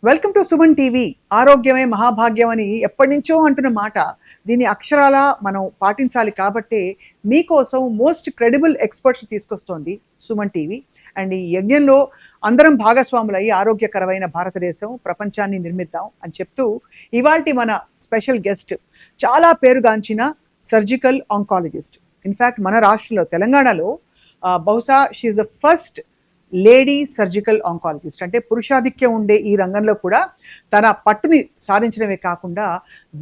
Welcome to Suman TV. ఆరోగ్యమే మహాభాగ్యం అని ఎప్పటి నుంచో అంటున్న మాట, దీన్ని అక్షరాల మనం పాటించాలి కాబట్టే మీకోసం మోస్ట్ క్రెడిబుల్ ఎక్స్పర్ట్స్ తీసుకొస్తోంది సుమన్ టీవీ. అండ్ ఈ యజ్ఞంలో అందరం భాగస్వాములై ఆరోగ్యకరమైన భారతదేశం ప్రపంచాన్ని నిర్మిద్దాం అని చెప్తూ ఇవాల్టి మన స్పెషల్ గెస్ట్ చాలా పేరుగాంచిన సర్జికల్ ఆంకాలజిస్ట్. ఇన్ఫ్యాక్ట్ మన రాష్ట్రంలో తెలంగాణలో బహుశా she's the first lady surgical oncologist. అంటే పురుషాధిక్యం ఉండే ఈ రంగంలో కూడా తన పట్టుని సాధించడమే కాకుండా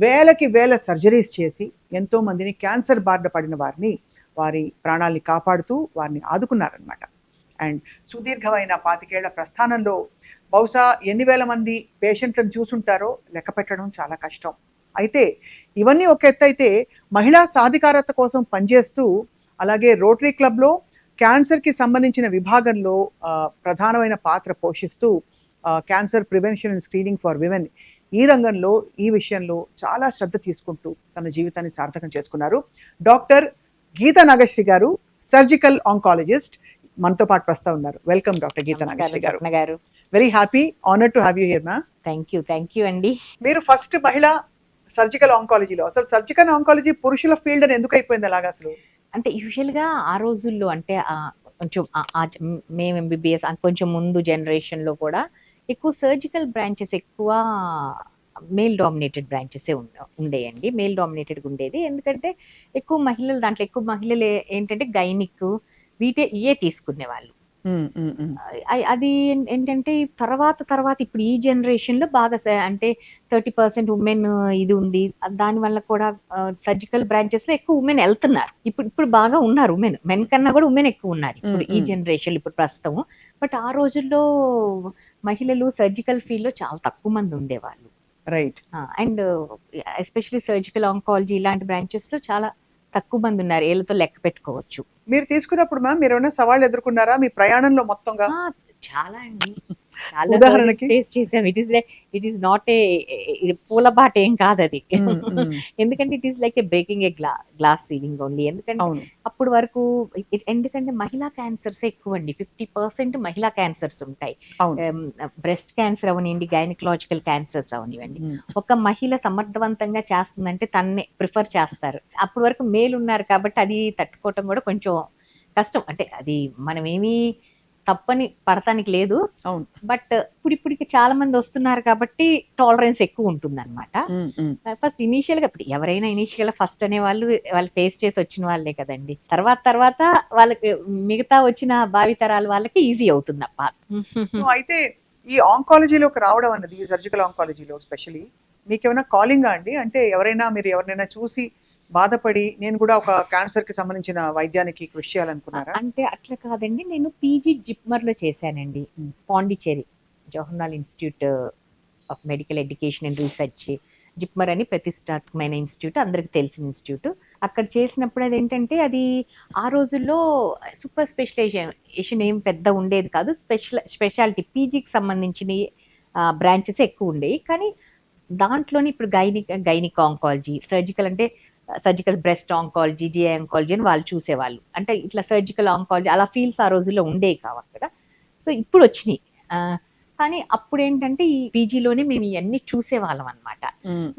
వేలకి వేల సర్జరీస్ చేసి ఎంతో మందిని క్యాన్సర్ బారిన పడిన వారిని వారి ప్రాణాలని కాపాడుతూ వారిని ఆదుకున్నారనమాట. అండ్ సుదీర్ఘమైన 25 ఏళ్ల ప్రస్థానంలో బహుశా ఎన్ని వేల మంది పేషెంట్లను చూసుంటారో లెక్క పెట్టడం చాలా కష్టం. అయితే ఇవన్నీ ఒక ఎత్తు అయితే, మహిళా సాధికారత కోసం పనిచేస్తూ అలాగే రోటరీ క్లబ్లో క్యాన్సర్కి సంబంధించిన విభాగంలో ప్రధానమైన పాత్ర పోషిస్తూ cancer prevention and screening for women ఈ రంగంలో ఈ విషయంలో చాలా శ్రద్ధ తీసుకుంటూ తన జీవితాన్ని సార్థకం చేసుకున్నారు. డాక్టర్ గీతా నాగశ్రీ గారు, సర్జికల్ ఆంకాలజిస్ట్, మనతో పాటు ప్రస్తుతం ఉన్నారు. వెల్కమ్ డాక్టర్ గీతా నాగశ్రీ గారు. Very happy, honour to have you here ma'am. Thank you అండి. మీరు ఫస్ట్ మహిళ సర్జికల్ ఆంకాలజీలో. అసలు సర్జికల్ ఆంకాలజీ పురుషుల ఫీల్డ్ అని ఎందుకు అయిపోయింది అలాగా? అసలు అంటే యూజువల్గా ఆ రోజుల్లో అంటే కొంచెం మేము ఎంబీబీఎస్ కొంచెం ముందు జనరేషన్లో కూడా ఎక్కువ సర్జికల్ బ్రాంచెస్ ఎక్కువ మేల్ డామినేటెడ్ బ్రాంచెసే ఉండేయండి. మేల్ డామినేటెడ్గా ఉండేది. ఎందుకంటే ఎక్కువ మహిళలు, దాంట్లో ఎక్కువ మహిళలు ఏంటంటే గైనిక్ ఇవే తీసుకునేవాళ్ళు. అది ఏంటంటే తర్వాత ఇప్పుడు ఈ జనరేషన్లో బాగా అంటే 30% ఉమెన్ ఇది ఉంది. దానివల్ల కూడా సర్జికల్ బ్రాంచెస్లో ఎక్కువ ఉమెన్ వెళ్తున్నారు. ఇప్పుడు బాగా ఉన్నారు మెన్ కన్నా కూడా ఉమెన్ ఎక్కువ ఉన్నారు ఇప్పుడు ఈ జనరేషన్, ఇప్పుడు ప్రస్తుతం. బట్ ఆ రోజుల్లో మహిళలు సర్జికల్ ఫీల్డ్లో చాలా తక్కువ మంది ఉండేవాళ్ళు. Right. And especially surgical oncology ఇలాంటి బ్రాంచెస్లో చాలా తక్కువ మంది ఉన్నారు. ఏళ్ళతో లెక్క పెట్టుకోవచ్చు. మీరు తీసుకున్నప్పుడు మ్యామ్ మీరు ఏమైనా సవాళ్ళు ఎదుర్కొన్నారా మీ ప్రయాణంలో మొత్తంగా? చాలా అండి. చాలా ఫేస్ చేసాం. ఇట్ ఈస్ నాట్ ఇది పూలబాట ఏం కాదు అది. ఎందుకంటే it is like A breaking A glass ceiling only. ఎందుకంటే అప్పుడు వరకు ఎందుకంటే మహిళా క్యాన్సర్స్ ఎక్కువ అండి. 50% మహిళా క్యాన్సర్స్ ఉంటాయి. బ్రెస్ట్ క్యాన్సర్ అవనివ్వండి, గైనకలాజికల్ క్యాన్సర్స్ అవనివ్వండి. ఒక మహిళ సమర్థవంతంగా చేస్తుందంటే తన్నే ప్రిఫర్ చేస్తారు. అప్పటి వరకు మేలు ఉన్నారు కాబట్టి అది తట్టుకోవటం కూడా కొంచెం కష్టం. అంటే అది మనమేమీ తప్పని పడటానికి లేదు. బట్ ఇప్పటికి చాలా మంది వస్తున్నారు కాబట్టి టాలరెన్స్ ఎక్కువ ఉంటుంది అనమాట. ఫస్ట్ ఇనీషియల్ గా ఎవరైనా ఇనీషియల్ ఫస్ట్ అనే వాళ్ళు ఫేస్ చేసి వచ్చిన వాళ్ళే కదండి. తర్వాత వాళ్ళకి మిగతా వచ్చిన భావితరాల వాళ్ళకి ఈజీ అవుతుంది అప్ప. అయితే ఈ ఆంకాలజీలోకి రావడం అన్నది, సర్జికల్ ఆంకాలజీలో స్పెషలీ మీకు ఏమైనా కాలింగా అండి? అంటే మీరు ఎవరినైనా చూసి బాధపడి నేను కూడా ఒక క్యాన్సర్ కి సంబంధించిన వైద్యానికి కృషి చేయాలనుకున్నారా? అంటే అట్లా కాదండి. నేను పీజీ జిప్మర్ లో చేశానండి. Pondicherry Jawaharlal institute of medical education and research, JIPMER అని ప్రతిష్టాత్మకమైన ఇన్స్టిట్యూట్, అందరికి తెలిసిన ఇన్స్టిట్యూట్. అక్కడ చేసినప్పుడు అది అది ఆ రోజుల్లో సూపర్ స్పెషలైజేషన్ ఏం పెద్ద ఉండేది కాదు. స్పెషాలిటీ పీజీకి సంబంధించిన బ్రాంచెస్ ఎక్కువ ఉండేవి. కానీ దాంట్లోనే ఇప్పుడు గైనిక్ ఆంకాలజీ, సర్జికల్ అంటే surgical breast oncology, GI oncology అని వాళ్ళు చూసేవాళ్ళు. అంటే ఇట్లా సర్జికల్ ఆంకాలజీ అలా ఫీల్డ్స్ ఆ రోజుల్లో ఉండేవి కావు అక్కడ. సో ఇప్పుడు వచ్చినాయి. కానీ అప్పుడు ఏంటంటే ఈ పీజీలోనే మేము ఇవన్నీ చూసేవాళ్ళం అనమాట.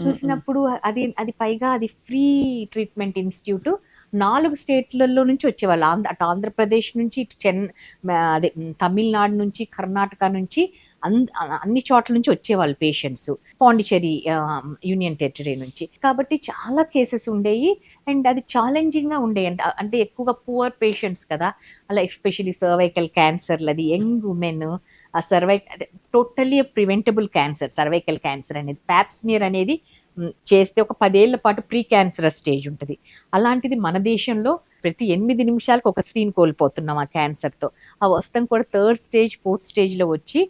చూసినప్పుడు అది పైగా అది ఫ్రీ ట్రీట్మెంట్ ఇన్స్టిట్యూట్. 4 స్టేట్లలో నుంచి వచ్చేవాళ్ళు. అటు ఆంధ్రప్రదేశ్ నుంచి, ఇటు అదే తమిళనాడు నుంచి, కర్ణాటక నుంచి, అన్ని చోట్ల నుంచి వచ్చేవాళ్ళు పేషెంట్స్. పాండిచేరి యూనియన్ టెరిటరీ నుంచి. కాబట్టి చాలా కేసెస్ ఉండేవి. అండ్ అది ఛాలెంజింగ్ గా ఉండేవి. అంటే ఎక్కువగా పువర్ పేషెంట్స్ కదా, అలా ఎస్పెషలీ సర్వైకల్ క్యాన్సర్లు, అది young women, totally preventable cancer. Cervical cancer అనేది ప్యాప్స్మియర్ అనేది చేస్తే ఒక 10 ఏళ్ల పాటు ప్రీ క్యాన్సరస్ స్టేజ్ ఉంటుంది. అలాంటిది మన దేశంలో ప్రతి 8 నిమిషాలకు ఒక స్త్రీని కోల్పోతున్నాం ఆ క్యాన్సర్తో. ఆ వస్తాం కూడా 3rd స్టేజ్ 4th స్టేజ్లో వచ్చి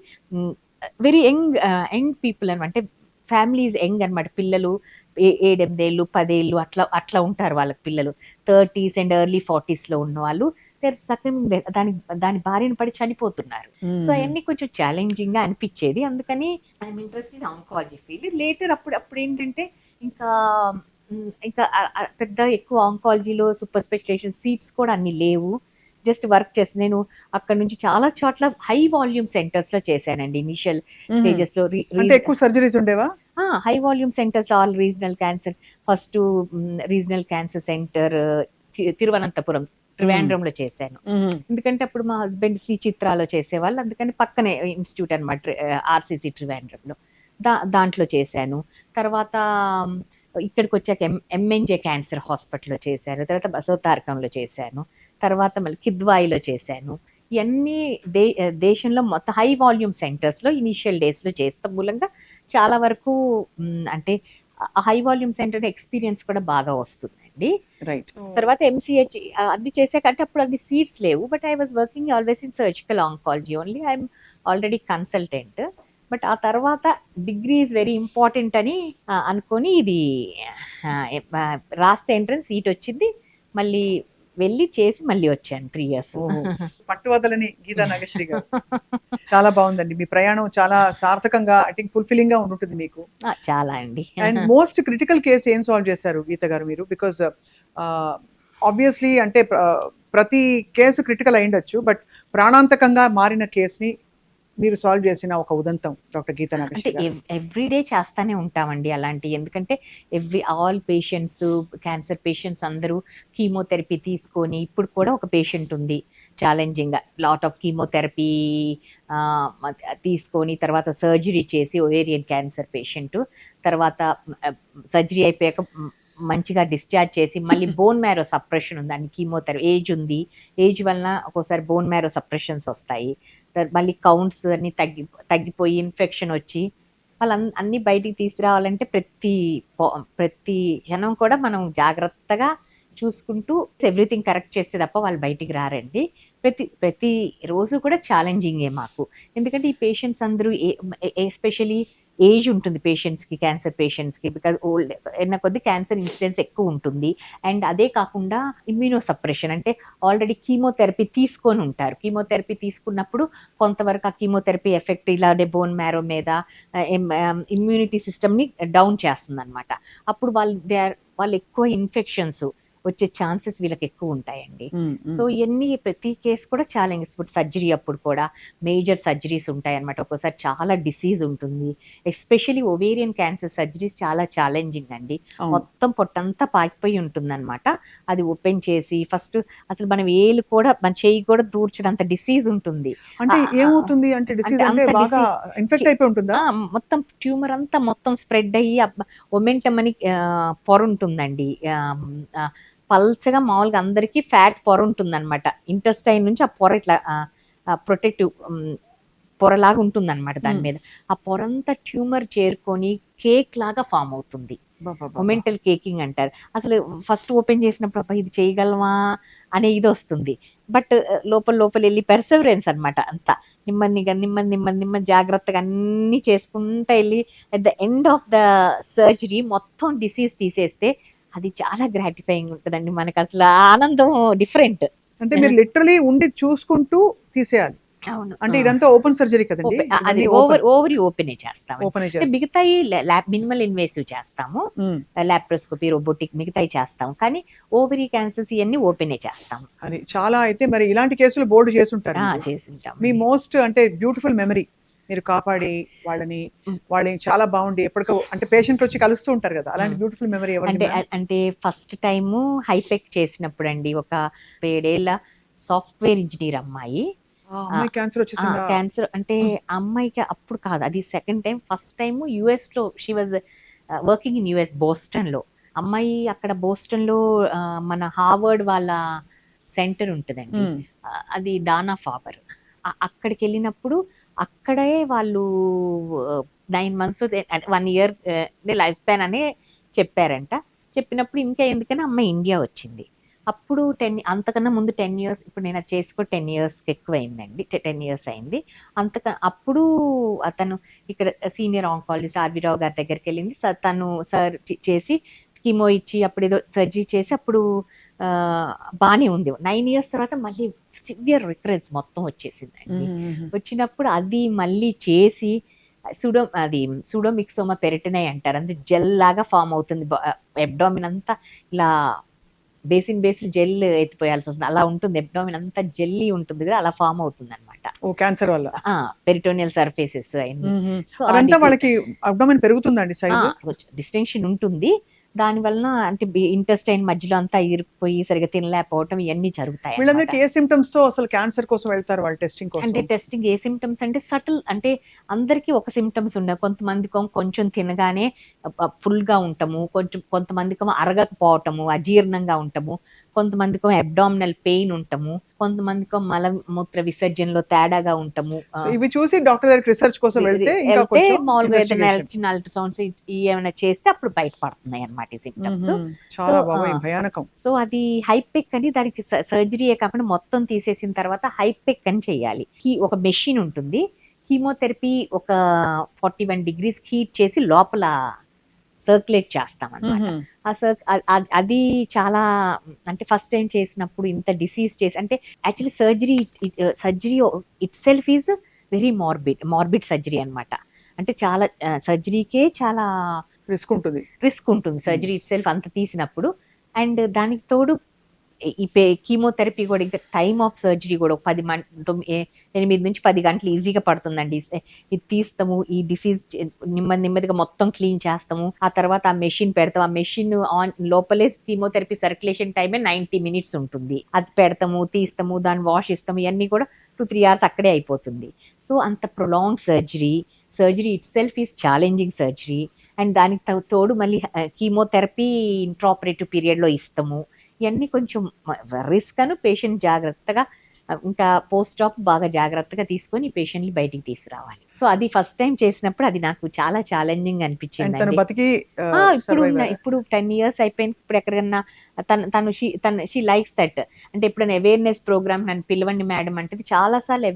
వెరీ యంగ్ పీపుల్ అనమాట. అంటే ఫ్యామిలీస్ యంగ్ అనమాట. పిల్లలు 7-8 ఏళ్ళు 10 ఏళ్ళు అట్లా ఉంటారు వాళ్ళకి పిల్లలు. 30s అండ్ ఎర్లీ 40sలో ఉన్న వాళ్ళు దాని బారిన పడి చనిపోతున్నారు. సో అవన్నీ కొంచెం ఛాలెంజింగ్ గా అనిపించేది. అందుకని I'm interest in oncology field. Later అప్పుడు ఏంటంటే ఇంకా పెద్ద ఎక్కువ ఆంకాలజీలో సూపర్ స్పెషలైజేషన్ సీట్స్ కూడా అన్ని లేవు. జస్ట్ వర్క్ చేసి నేను అక్కడ నుంచి చాలా చోట్ల హై వాల్యూమ్ సెంటర్స్ లో చేశానండి. ఇనిషియల్ స్టేజెస్ లో అంటే ఎక్కువ సర్జరీస్ ఉండేవా? హై వాల్యూమ్ సెంటర్స్ లో all regional cancer, first regional cancer centre Thiruvananthapuram ట్రివాండ్రంలో చేశాను. ఎందుకంటే అప్పుడు మా హస్బెండ్ శ్రీ చిత్రాలో చేసేవాళ్ళు, అందుకని పక్కనే ఇన్స్టిట్యూట్ అనమాట ఆర్సిసి ట్రివాండ్రంలో. దాంట్లో చేశాను. తర్వాత ఇక్కడికి వచ్చాక ఎంఎన్జే క్యాన్సర్ హాస్పిటల్లో చేశాను. తర్వాత బసవతారకంలో చేశాను. తర్వాత మళ్ళీ కిద్వాయిలో చేశాను. ఇవన్నీ దేశంలో మొత్తం హై వాల్యూమ్ సెంటర్స్లో ఇనీషియల్ డేస్లో చేస్తాం మూలంగా చాలా వరకు అంటే హై వాల్యూమ్ సెంటర్ ఎక్స్పీరియన్స్ కూడా బాగా వస్తుందండి. రైట్. తర్వాత ఎంసీహెచ్ అన్ని చేసాకంటే అప్పుడు అన్ని సీట్స్ లేవు. But I was working always in surgical oncology only. I'm already consultant. But ఆ తర్వాత డిగ్రీ ఈజ్ వెరీ ఇంపార్టెంట్ అని అనుకొని ఇది రాస్తే ఎంట్రన్స్ సీట్ వచ్చింది. మళ్ళీ వెళ్ళి చేసి మళ్ళీ వచ్చాను 3 years. పట్టువదలని గీతా నాగశ్రీ గారు. చాలా బాగుందండి మీ ప్రయాణం, చాలా సార్థకంగా ఐ థింక్ ఫుల్ఫిల్లింగ్ గా ఉంటుంది మీకు. చాలా అండి. అండ్ మోస్ట్ క్రిటికల్ కేసు ఏం సాల్వ్ చేశారు గీత గారు మీరు? బికాస్ ఆబ్వియస్లీ అంటే ప్రతి కేసు క్రిటికల్ అయ్యుండొచ్చు, బట్ ప్రాణాంతకంగా మారిన కేసుని మీరు సాల్వ్ చేసిన ఒక ఉదంతం డాక్టర్ గీతా నాగశ్రీ అంటే గారు. ఎవ్రీడే చేస్తానే ఉంటామండి అలాంటి. ఎందుకంటే ఆల్ పేషెంట్స్, క్యాన్సర్ పేషెంట్స్ అందరూ కీమోథెరపీ తీసుకొని, ఇప్పుడు కూడా ఒక పేషెంట్ ఉంది ఛాలెంజింగ్గా లాట్ ఆఫ్ కీమోథెరపీ తీసుకొని తర్వాత సర్జరీ చేసి ఓవేరియన్ క్యాన్సర్ పేషెంట్. తర్వాత సర్జరీ అయిపోయాక మంచిగా డిశ్చార్జ్ చేసి మళ్ళీ బోన్ మ్యారో సప్రెషన్ ఉంది, అన్ని కీమోథెరపీ ఏజ్ ఉంది, ఏజ్ వలన ఒక్కోసారి బోన్ మ్యారో సప్రెషన్స్ వస్తాయి. మళ్ళీ కౌంట్స్ అన్ని తగ్గిపోయి ఇన్ఫెక్షన్ వచ్చి వాళ్ళ అన్ని బయటికి తీసుకురావాలంటే ప్రతి క్షణం కూడా మనం జాగ్రత్తగా చూసుకుంటూ ఎవ్రీథింగ్ కరెక్ట్ చేస్తే తప్ప వాళ్ళు బయటికి రారండి. ప్రతి రోజు కూడా ఛాలెంజింగే మాకు. ఎందుకంటే ఈ పేషెంట్స్ అందరూ ఎస్పెషలీ ఏజ్ ఉంటుంది పేషెంట్స్కి, క్యాన్సర్ పేషెంట్స్కి. బికాజ్ ఓల్డ్ అయిన కొద్ది క్యాన్సర్ ఇన్సిడెన్స్ ఎక్కువ ఉంటుంది. అండ్ అదే కాకుండా ఇమ్యూనో సప్రెషన్ అంటే ఆల్రెడీ కీమోథెరపీ తీసుకొని ఉంటారు. కీమోథెరపీ తీసుకున్నప్పుడు కొంతవరకు ఆ కీమోథెరపీ ఎఫెక్ట్ ఇలానే బోన్ మ్యారో మీద ఇమ్యూనిటీ సిస్టమ్ని డౌన్ చేస్తుంది అనమాట. అప్పుడు వాళ్ళు ఎక్కువ ఇన్ఫెక్షన్స్ వచ్చే ఛాన్సెస్ వీళ్ళకి ఎక్కువ ఉంటాయండి. సో ఇవన్నీ ప్రతి కేసు కూడా ఛాలెంజెస్. ఇప్పుడు సర్జరీ అప్పుడు కూడా మేజర్ సర్జరీస్ ఉంటాయి అనమాట. ఒక్కోసారి చాలా డిసీజ్ ఉంటుంది. ఎస్పెషలీ ఓవేరియన్ క్యాన్సర్ సర్జరీస్ చాలా ఛాలెంజింగ్ అండి. మొత్తం పొట్టంతా పాకిపోయి ఉంటుంది అనమాట. అది ఓపెన్ చేసి ఫస్ట్ అసలు మనం ఏలు కూడా మన చేయి కూడా దూర్చినంత డిసీజ్ ఉంటుంది. అంటే ఏమవుతుంది అంటే డిసీజ్ అంటే బాగా ఇన్ఫెక్ట్ అయిపోయి ఉంటుందా? మొత్తం ట్యూమర్ అంతా మొత్తం స్ప్రెడ్ అయ్యి ఒమెంటమ్ అని పొర ఉంటుందండి. పల్చగా మామూలుగా అందరికీ ఫ్యాట్ పొర ఉంటుంది అనమాట. ఇంటెస్టైన్ నుంచి ఆ పొర ఇట్లా ప్రొటెక్టివ్ పొరలాగా ఉంటుంది అనమాట. దాని మీద ఆ పొరంతా ట్యూమర్ చేరుకొని కేక్ లాగా ఫామ్ అవుతుంది. మొమెంటల్ కేకింగ్ అంటారు. అసలు ఫస్ట్ ఓపెన్ చేసినప్పుడు అబ్బా ఇది చేయగలమా అనే ఇది వస్తుంది. బట్ లోపల వెళ్ళి పెర్సెవరెన్స్ అనమాట. అంతా నెమ్మది జాగ్రత్తగా అన్నీ చేసుకుంటా వెళ్ళి at the end of the surgery మొత్తం డిసీజ్ తీసేస్తే అది చాలా గ్రాటిఫైయింగ్ ఉంటుందండి. మనకు అసలు ఆనందం డిఫరెంట్. అంటే మీరు లిటరలీ ఉండి చూసుకుంటూ తీసేయాలి. అవును. అంటే ఇదంతా ఓపెన్ సర్జరీ కదండి. అది ఓవరీ ఓపెన్ చేస్తాము. మిగతాయి మినిమల్ ఇన్వేసివ్ చేస్తాము, లాప్రోస్కోపీ, రోబోటిక్ మిగతాయి చేస్తాము. కానీ ఓవరీ క్యాన్సర్స్ ఇవన్నీ ఓపెన్ చేస్తాము. అది చాలా. అయితే మరి ఇలాంటి కేసులు బోర్డు చేస్తుంటారు. చేస్తుంటాం. మీ మోస్ట్ అంటే బ్యూటిఫుల్ మెమరీ మీరు కాపాడి వాళ్ళని చాలా బాగుండి ఎప్పటికో అంటే పేషెంట్ వచ్చి కలుస్తూ ఉంటారు కదా, అలాంటి బ్యూటిఫుల్ మెమరీ అంటే ఫస్ట్ టైము హైపెక్ చేసినప్పుడు అండి, ఒక 7 ఏళ్ల సాఫ్ట్వేర్ ఇంజనీర్ అమ్మాయి క్యాన్సర్ అంటే అమ్మాయికి అప్పుడు కాదు, అది second time. First time US లో she was working in US, Boston లో. అమ్మాయి అక్కడ బోస్టన్ లో మన హార్వర్డ్ వాళ్ళ సెంటర్ ఉంటుందండి, అది డానా ఫాబర్. అక్కడికి వెళ్ళినప్పుడు అక్కడే వాళ్ళు 9 months 1 year లైఫ్ స్పాన్ అనే చెప్పారంట. చెప్పినప్పుడు ఇంకా ఎందుకని అమ్మాయి ఇండియా వచ్చింది. అప్పుడు అంతకన్నా ముందు 10 years, ఇప్పుడు నేను అది చేసుకో 10 years ఎక్కువ అయిందండి, 10 years అయింది. అప్పుడు అతను ఇక్కడ సీనియర్ ఆంకాలజిస్ట్ ఆర్వి రావు గారి దగ్గరికి వెళ్ళింది. తను సార్ చేసి కీమో ఇచ్చి అప్పుడు ఏదో సర్జరీ చేసి అప్పుడు బాగానే ఉంది. 9 years తర్వాత మళ్ళీ సివియర్ రికరెన్స్ మొత్తం వచ్చేసిందండి. వచ్చినప్పుడు అది మళ్ళీ చేసి సూడోమిక్సోమా పెరిటనై అంటారు, అంటే జెల్ లాగా ఫామ్ అవుతుంది. అబ్డామిన్ అంతా ఇలా బేసిన్ జెల్ ఎత్తిపోయాల్సి వస్తుంది. అలా ఉంటుంది, అబ్డామిన్ అంతా జెల్లీ ఉంటుంది కదా, అలా ఫామ్ అవుతుంది అనమాట. ఓ క్యాన్సర్ వల్ల పెరిటోనియల్ సర్ఫేసెస్ అన్ని. సో అదంతా వాళ్ళకి అబ్డామిన్ పెరుగుతుందండి సైజు? డిస్టింక్షన్ ఉంటుంది. దాని వలన అంటే ఇంటెస్టైన్ మధ్యలో అంతా ఇరుక్కుపోయి సరిగా తినలేకపోవటం ఇవన్నీ జరుగుతాయి. వీళ్ళందరికీ ఏ సిమ్టమ్స్ తో అసలు క్యాన్సర్ కోసం వెళ్తారు వాళ్ళు టెస్టింగ్ కోసం? అంటే టెస్టింగ్ ఏ సిమ్టమ్స్ అంటే సటిల్, అంటే అందరికీ ఒక సిమ్టమ్స్ ఉండవు. కొంతమందికి కొంచెం తినగానే ఫుల్ గా ఉంటాము, కొంతమందికి అరగకపోవటము, అజీర్ణంగా ఉంటాము, కొంతమందికి అబ్డామినల్ పెయిన్ ఉంటాము, కొంతమందికి మలమూత్ర విసర్జనలో తేడాగా ఉంటాము. ఇవి చూసి డాక్టర్ దగ్గరికి రీసెర్చ్ కోసం వెళ్తే మామూలుగా ఏదైనా చిన్న అల్ట్రాసౌండ్స్ ఏమైనా చేస్తే అప్పుడు బయటపడుతున్నాయి అన్నమాట ఈ సిమ్టమ్స్. చాలా భయానకం. సో అది హైపెక్ అని, దానికి సర్జరీయే కాకుండా మొత్తం తీసేసిన తర్వాత హైపెక్ అని చేయాలి. ఒక మెషిన్ ఉంటుంది, కీమోథెరపీ ఒక 41 degrees హీట్ చేసి లోపల సర్క్యులేట్ చేస్తాం అన్నమాట. అది చాలా, అంటే ఫస్ట్ టైం చేసినప్పుడు ఇంత డిసీజ్ చేసి, అంటే actually surgery it self is very morbid surgery అన్నమాట. అంటే చాలా సర్జరీకే చాలా రిస్క్ ఉంటుంది సర్జరీ ఇట్ సెల్ఫ్ అంత తీసినప్పుడు. అండ్ దానికి తోడు ఈ కీమోథెరపీ కూడా, ఇంకా టైమ్ ఆఫ్ సర్జరీ కూడా 8 నుంచి 10 గంటలు ఈజీగా పడుతుందండి. ఇది తీస్తాము, ఈ డిసీజ్ నెమ్మదిగా మొత్తం క్లీన్ చేస్తాము, ఆ తర్వాత ఆ మెషిన్ పెడతాము. ఆ మెషిన్ లోపలే కీమోథెరపీ సర్క్యులేషన్ టైమే 90 minutes ఉంటుంది. అది పెడతాము, తీస్తాము, దాన్ని వాష్ ఇస్తాము, ఇవన్నీ కూడా 2-3 hours అక్కడే అయిపోతుంది. సో అంత prolong surgery it self is challenging surgery. And దానికి తోడు మళ్ళీ కీమోథెరపీ ఇంట్రాపరేటివ్ పీరియడ్లో ఇస్తాము. ఇవన్నీ కొంచెం రిస్క్ అను, పేషెంట్ జాగ్రత్తగా, ఇంకా పోస్ట్ ఆప్ బాగా జాగ్రత్తగా తీసుకొని పేషెంట్ని బయటికి తీసుకురావాలి. సో అది ఫస్ట్ టైం చేసినప్పుడు అది నాకు చాలా ఛాలెంజింగ్ అనిపించింది. ఇప్పుడు 10 years అయిపోయింది. ఇప్పుడు ఎక్కడికన్నా షీ లైక్స్ దట్, అంటే ఎప్పుడైనా అవేర్నెస్ ప్రోగ్రామ్ నన్ను పిలవండి మేడం అంటే, చాలా సార్లు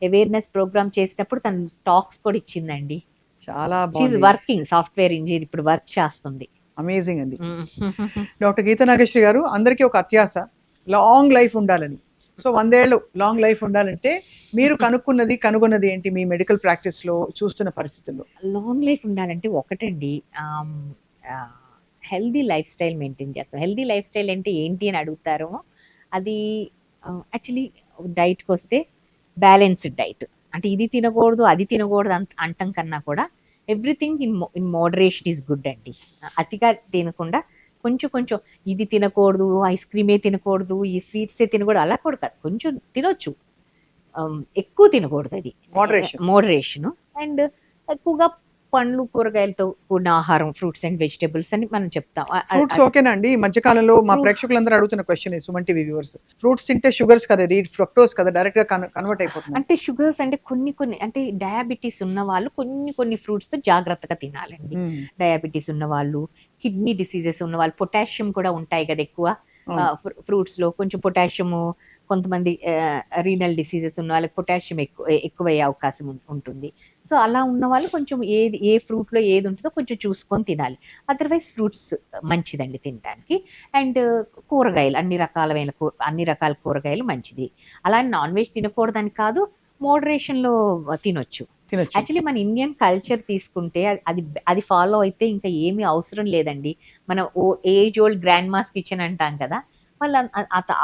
అవేర్నెస్ ప్రోగ్రామ్ చేసినప్పుడు తను టాక్స్ కూడా ఇచ్చిందండి. చాలా వర్కింగ్ సాఫ్ట్వేర్ ఇంజనీర్, ఇప్పుడు వర్క్ చేస్తుంది. అమేజింగ్ అండి. డాక్టర్ గీతా నాగేశ్వరి గారు, అందరికీ ఒక అత్యాశ లాంగ్ లైఫ్ ఉండాలని. సో 100 ఏళ్ళు లాంగ్ లైఫ్ ఉండాలంటే మీరు కనుగొన్నది ఏంటి మీ మెడికల్ ప్రాక్టీస్ లో చూస్తున్న పరిస్థితుల్లో? లాంగ్ లైఫ్ ఉండాలంటే ఒకటండి, హెల్దీ లైఫ్ స్టైల్ మెయింటైన్ చేస్తాం. హెల్దీ లైఫ్ స్టైల్ అంటే ఏంటి అని అడుగుతారో, అది యాక్చువల్లీ డైట్కి వస్తే బ్యాలెన్స్డ్ డైట్. అంటే ఇది తినకూడదు అది తినకూడదు అంటాం కన్నా కూడా everything in moderation is good అండి. అతిగా తినకుండా కొంచెం ఇది తినకూడదు, ఐస్ క్రీమే తినకూడదు, ఈ స్వీట్సే తినకూడదు, అలా కూడా కాదు, కొంచెం తినొచ్చు, ఎక్కువ తినకూడదు. అది మోడరేషన్. అండ్ ఎక్కువగా పండ్లు కూరగాయలతో కూడిన ఆహారం, ఫ్రూట్స్ అండ్ వెజిటబుల్స్ అని మనం చెప్తాం. ఫ్రూట్స్ ఓకేనా అండి? ఈ మధ్యకాలంలో మా ప్రేక్షకులందరూ అడుగుతున్న question, Suman TV viewers, fruits తింటే షుగర్స్ కదా, ఫ్రక్టోస్ కదా, డైరెక్ట్ గా కన్వర్ట్ అయిపోతుంది. అంటే షుగర్స్ అంటే కొన్ని అంటే డయాబెటీస్ ఉన్న వాళ్ళు కొన్ని ఫ్రూట్స్ జాగ్రత్తగా తినాలండి. డయాబెటీస్ ఉన్న వాళ్ళు, కిడ్నీ డిసీజెస్ ఉన్న వాళ్ళు, పొటాషియం కూడా ఉంటాయి కదా ఎక్కువ ఫ్రూట్స్ లో, కొంచెం పొటాషియము, కొంతమంది రీనల్ డిసీజెస్ ఉన్న వాళ్ళకి పొటాషియం ఎక్కువయ్యే అవకాశం ఉంటుంది. సో అలా ఉన్న వాళ్ళు కొంచెం ఏ ఫ్రూట్లో ఏది ఉంటుందో కొంచెం చూసుకొని తినాలి. అదర్వైజ్ ఫ్రూట్స్ మంచిదండి తినడానికి. అండ్ కూరగాయలు, అన్ని రకాల కూరగాయలు మంచిది. అలా నాన్ వెజ్ తినకూడదని కాదు, మోడరేషన్లో తినొచ్చు. యాక్చువల్లీ మన ఇండియన్ కల్చర్ తీసుకుంటే అది ఫాలో అయితే ఇంకా ఏమీ అవసరం లేదండి. మనం age old grand mass kitchen అంటాం కదా, వాళ్ళు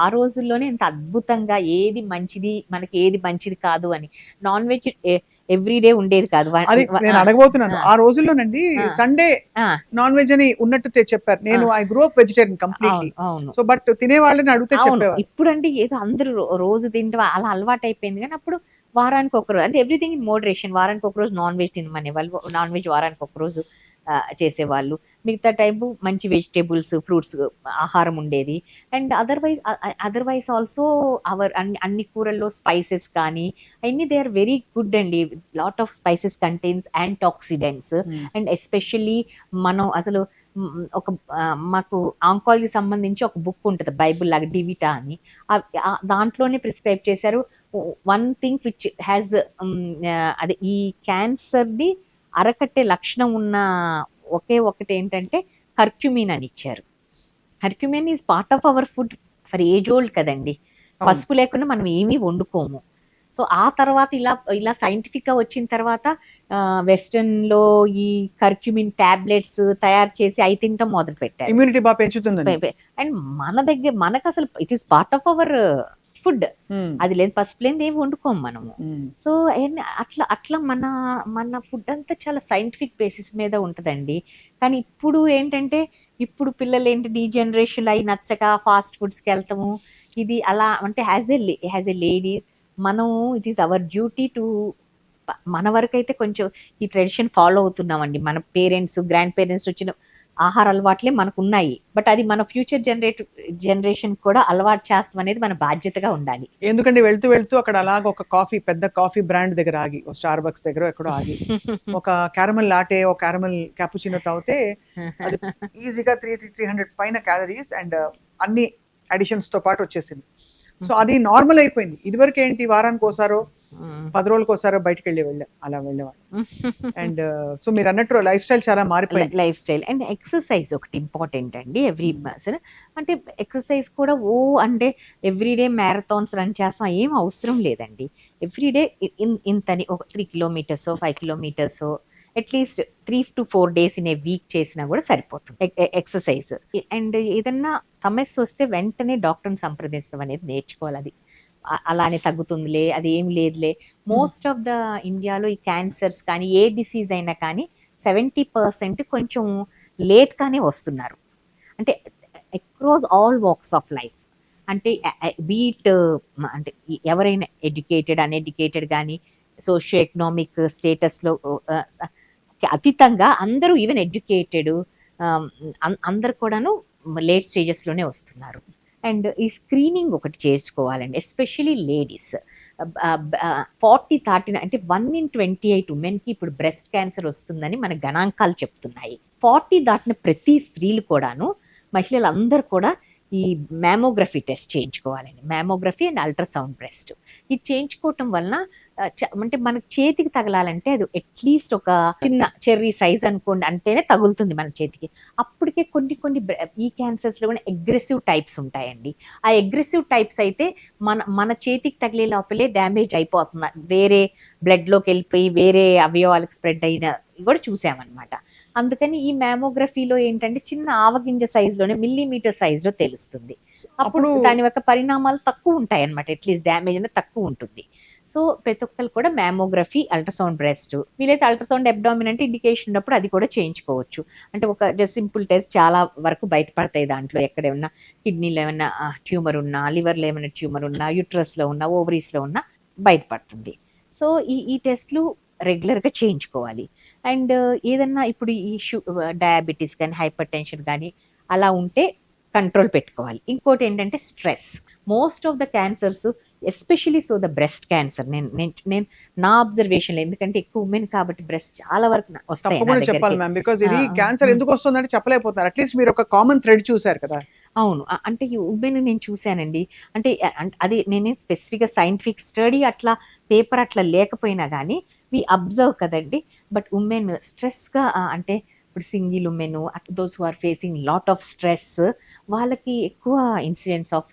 ఆ రోజుల్లోనే ఎంత అద్భుతంగా ఏది మంచిది, మనకి ఏది మంచిది కాదు అని. నాన్ వెజ్ ఎవ్రీడే ఉండేది కాదు. నేను అడగబోతున్నాను, ఆ రోజుల్లోనండి సండే నాన్ వెజ్ అని ఉన్నట్టు చెప్పారు. నేను I grow up vegetarian completely. So but తినే వాళ్ళని అడిగితే చెప్పేవారు. ఇప్పుడు అంటే ఏదో అందరూ రోజు తింటే అలా అలవాటు అయిపోయింది. కానీ అప్పుడు వారానికి ఒకరోజు, అంటే ఎవ్రీథింగ్ ఇన్ మోడరేషన్. వారానికి ఒకరోజు నాన్ వెజ్ తినమనే వాళ్ళు, నాన్ వెజ్ వారానికి ఒకరోజు చేసేవాళ్ళు. మిగతా టైపు మంచి వెజిటేబుల్స్, ఫ్రూట్స్ ఆహారం ఉండేది. అండ్ అదర్వైజ్ ఆల్సో అన్ని కూరల్లో స్పైసెస్ కానీ అన్ని దే ఆర్ వెరీ గుడ్ అండి. Lot of spices contains antioxidants. And especially మనం అసలు మాకు ఆంకాలజీ సంబంధించి ఒక బుక్ ఉంటుంది, బైబుల్ లాగా, డివిటా అని. దాంట్లోనే ప్రిస్క్రైబ్ చేశారు వన్ థింగ్ విచ్ హ్యాస్ అదే ఈ క్యాన్సర్ది అరకట్టే లక్షణం ఉన్న ఒకటి ఏంటంటే కర్క్యూమిన్ అని ఇచ్చారు. Curcumin is part of our food for age old కదండి. పసుపు లేకుండా మనం ఏమీ వండుకోము. సో ఆ తర్వాత ఇలా ఇలా scientific గా వచ్చిన తర్వాత వెస్టర్న్ లో ఈ కర్క్యూమిన్ టాబ్లెట్స్ తయారు చేసి అవి తింటాం మొదలు పెట్టారు. ఇమ్యూనిటీ బాగా పెంచుతుందని. అండ్ మన దగ్గర మనకు అసలు it is part of our food. అది లేదు, పసుపు లేనిది ఏమి వండుకోము మనము. సో అట్లా అట్లా మన మన ఫుడ్ అంతా చాలా సైంటిఫిక్ బేసిస్ మీద ఉంటుందండి. కానీ ఇప్పుడు ఏంటంటే ఇప్పుడు పిల్లలు ఏంటి ఈ జనరేషన్ అయి నచ్చక ఫాస్ట్ ఫుడ్స్కి వెళ్తాము. ఇది అలా అంటే యాజ్ ఎ లేడీస్ మనం it is our duty to మన వరకు అయితే కొంచెం ఈ ట్రెడిషన్ ఫాలో అవుతున్నామండి. మన పేరెంట్స్ గ్రాండ్ పేరెంట్స్ వచ్చిన ఆహార అలవాట్లే మనకు ఉన్నాయి. బట్ అది మన ఫ్యూచర్ జనరేషన్ కూడా అలవాటు చేస్తాం అనేది మన బాధ్యతగా ఉండాలి. ఎందుకంటే వెళ్తూ వెళ్తూ అక్కడ అలాగ ఒక పెద్ద కాఫీ బ్రాండ్ దగ్గర ఆగి, స్టార్ బక్స్ దగ్గర ఎక్కడో ఆగి ఒక క్యారమల్ లాటే, ఒక క్యారమల్ క్యాపుచినో తాగితే అది ఈజీగా 300 పైన క్యాలరీస్ అండ్ అన్ని అడిషన్స్ తో పాటు వచ్చేసింది. సో అది నార్మల్ అయిపోయింది. ఇదివరకు ఏంటి, వారానికి ఒకసారో 10 రోజులకు ఒకసారో బయటకు అలా వెళ్ళేవాళ్ళు. అండ్ సో మీరు అన్నట్టు లైఫ్ స్టైల్ చాలా మారిపోయింది. లైఫ్ స్టైల్ అండ్ ఎక్సర్సైజ్ ఒకటి ఇంపార్టెంట్ అండి. ఎవ్రీ పర్సన్ అంటే ఎక్సర్సైజ్ కూడా అంటే ఎవ్రీడే మ్యారథాన్స్ రన్ చేస్తాం ఏం అవసరం లేదండి. ఎవ్రీడే ఇంతని ఒక 3 kilometres 5 kilometres at least 3 to 4 days in a week చేసినా కూడా సరిపోతుంది ఎక్సర్సైజ్. అండ్ ఏదన్నా సమస్య వస్తే వెంటనే డాక్టర్ని సంప్రదించడం అనేది నేర్చుకోవాలి. అది అలానే తగ్గుతుందిలే, అది ఏం లేదులే. మోస్ట్ ఆఫ్ ద ఇండియాలో ఈ క్యాన్సర్స్ కానీ ఏ డిసీజ్ అయినా కానీ 70% కొంచెం లేట్గానే వస్తున్నారు. అంటే across all walks of life. అంటే బీట్ అంటే ఎవరైనా ఎడ్యుకేటెడ్ అన్ఎడ్యుకేటెడ్ కానీ సోషియో ఎకనామిక్ స్టేటస్లో అతీతంగా అందరూ ఈవెన్ ఎడ్యుకేటెడ్ అందరు కూడాను లేట్ స్టేజెస్లోనే వస్తున్నారు. అండ్ ఈ స్క్రీనింగ్ ఒకటి చేసుకోవాలండి, ఎస్పెషలీ లేడీస్. 40 దాటిన అంటే 1 in 28 ఉమెన్కి ఇప్పుడు బ్రెస్ట్ క్యాన్సర్ వస్తుందని మన గణాంకాలు చెప్తున్నాయి. 40 దాటిన ప్రతి స్త్రీలు కూడాను, మహిళలు అందరూ కూడా ఈ మ్యామోగ్రఫీ టెస్ట్ చేయించుకోవాలండి. మ్యామోగ్రఫీ అండ్ అల్ట్రాసౌండ్ బ్రెస్ట్ ఇది చేయించుకోవటం వలన అంటే మనకు చేతికి తగలాలంటే అది అట్లీస్ట్ ఒక చిన్న చెర్రీ సైజ్ అనుకోండి అంటేనే తగులుతుంది మన చేతికి. అప్పటికే కొన్ని ఈ క్యాన్సర్స్లో కూడా అగ్రెసివ్ టైప్స్ ఉంటాయండి. ఆ అగ్రెసివ్ టైప్స్ అయితే మన చేతికి తగిలే లోపలే డ్యామేజ్ అయిపోతుంది, వేరే బ్లడ్లోకి వెళ్ళిపోయి వేరే అవయవాలకు స్ప్రెడ్ అయిన కూడా చూసామన్నమాట. అందుకని ఈ మ్యామోగ్రఫీలో ఏంటంటే చిన్న ఆవగింజ సైజులోనే మిల్లీమీటర్ సైజులో తెలుస్తుంది. అప్పుడు దాని యొక్క పరిణామాలు తక్కువ ఉంటాయి అన్నమాట, అట్లీస్ట్ డ్యామేజ్ అనేది తక్కువ ఉంటుంది. సో ప్రతి ఒక్కరు కూడా మ్యామోగ్రఫీ, అల్ట్రాసౌండ్ బ్రెస్ట్, వీలైతే అల్ట్రాసౌండ్ అబ్డామిన్ అంటే ఇండికేషన్ ఉన్నప్పుడు అది కూడా చేయించుకోవచ్చు. అంటే ఒక జస్ట్ సింపుల్ టెస్ట్ చాలా వరకు బయటపడతాయి. దాంట్లో ఎక్కడేమన్నా కిడ్నీలో ఏమన్నా ట్యూమర్ ఉన్నా, లివర్లో ఏమైనా ట్యూమర్ ఉన్నా, యూట్రస్లో ఉన్నా, ఓవరీస్లో ఉన్నా బయటపడుతుంది. సో ఈ టెస్ట్లు రెగ్యులర్గా చేయించుకోవాలి. అండ్ ఏదన్నా ఇప్పుడు ఈ డయాబెటీస్ కానీ హైపర్ టెన్షన్ కానీ అలా ఉంటే కంట్రోల్ పెట్టుకోవాలి. ఇంకోటి ఏంటంటే stress. Most of the cancers especially so the breast cancer నేను నా అబ్జర్వేషన్, ఎందుకంటే ఎక్కువ ఉమెన్ కాబట్టి బ్రెస్ట్ చాలా వరకు వస్తాయి. చెప్పాలి మ్యామ్, బికాజ్ ఇది క్యాన్సర్ ఎందుకు వస్తుందంటే చెప్పలేకపోతున్నారు. అట్లీస్ట్ మీరు ఒక కామన్ థ్రెడ్ చూసారు కదా. అవును, అంటే ఈ ఉమెన్ నేను చూశానండి. అంటే అది నేనే స్పెసిఫిక్గా సైంటిఫిక్ స్టడీ అట్లా పేపర్ అట్లా లేకపోయినా కానీ వి అబ్జర్వ్ కదండి. బట్ ఉమెన్ స్ట్రెస్గా అంటే ఇప్పుడు single women, those who are facing lot of stress, వాళ్ళకి ఎక్కువ incidence of